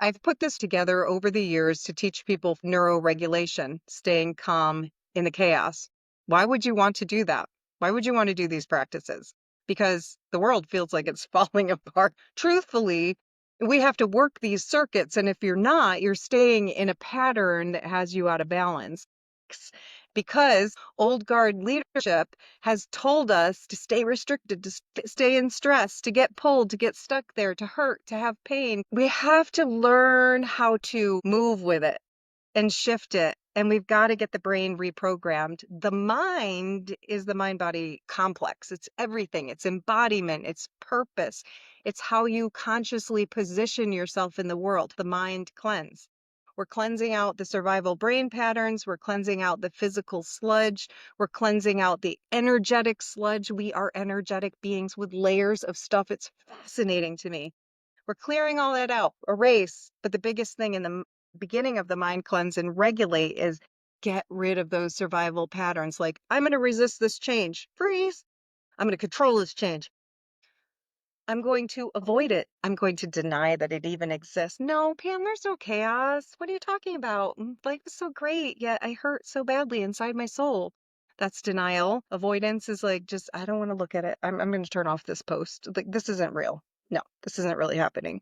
I've put this together over the years to teach people neuroregulation, staying calm in the chaos. Why would you want to do that? Why would you want to do these practices? Because the world feels like it's falling apart. Truthfully, we have to work these circuits. And if you're not, you're staying in a pattern that has you out of balance. Because old guard leadership has told us to stay restricted, to stay in stress, to get pulled, to get stuck there, to hurt, to have pain. We have to learn how to move with it and shift it. And we've got to get the brain reprogrammed. The mind is the mind body complex. It's everything, it's embodiment, it's purpose, it's how you consciously position yourself in the world. The mind cleanse. We're cleansing out the survival brain patterns. We're cleansing out the physical sludge. We're cleansing out the energetic sludge. We are energetic beings with layers of stuff. It's fascinating to me. We're clearing all that out, erase. But the biggest thing in the beginning of the mind cleanse and regulate is get rid of those survival patterns. Like, I'm going to resist this change. Freeze. I'm going to control this change. I'm going to avoid it. I'm going to deny that it even exists. No, Pam, there's no chaos. What are you talking about? Life is so great, yet I hurt so badly inside my soul. That's denial. Avoidance is like, just, I don't want to look at it. I'm going to turn off this post. Like, this isn't real. No, this isn't really happening.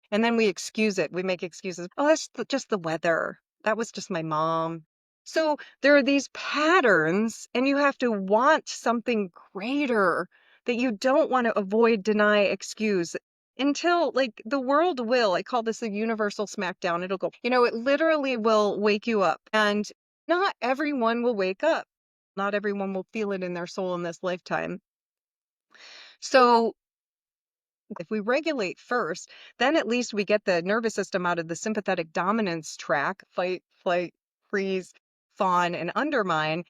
And then we excuse it. We make excuses. Oh, that's just the weather. That was just my mom. So there are these patterns, and you have to want something greater that you don't want to avoid, deny, excuse until like the world will. I call this a universal smackdown. It'll go, it literally will wake you up. And not everyone will wake up. Not everyone will feel it in their soul in this lifetime. So if we regulate first, then at least we get the nervous system out of the sympathetic dominance track, fight, flight, freeze, fawn, and undermine,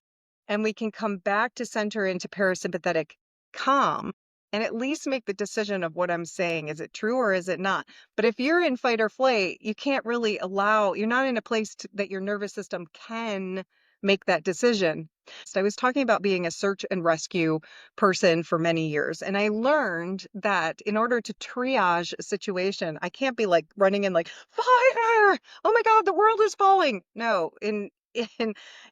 and we can come back to center into parasympathetic calm and at least make the decision of what I'm saying. Is it true or is it not? But if you're in fight or flight, you can't really you're not in a place that your nervous system can make that decision. So I was talking about being a search and rescue person for many years. And I learned that in order to triage a situation, I can't be like running in like, fire! Oh my God, the world is falling. No, in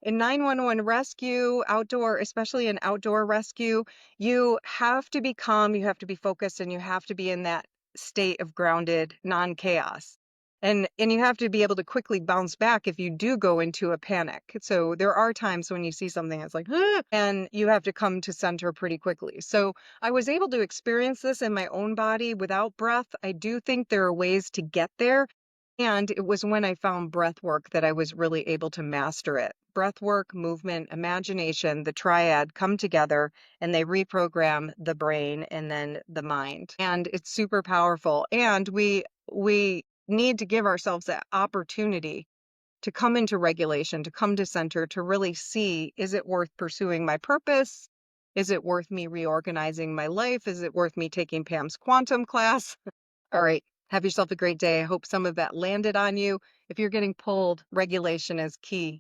911 rescue, outdoor, especially in outdoor rescue, you have to be calm, you have to be focused, and you have to be in that state of grounded non-chaos. And you have to be able to quickly bounce back if you do go into a panic. So there are times when you see something that's like, "Ah," and you have to come to center pretty quickly. So I was able to experience this in my own body without breath. I do think there are ways to get there. And it was when I found breath work that I was really able to master it. Breath work, movement, imagination, the triad come together and they reprogram the brain and then the mind. And it's super powerful. And we need to give ourselves that opportunity to come into regulation, to come to center, to really see, is it worth pursuing my purpose? Is it worth me reorganizing my life? Is it worth me taking Pam's quantum class? All right. Have yourself a great day. I hope some of that landed on you. If you're getting pulled, regulation is key.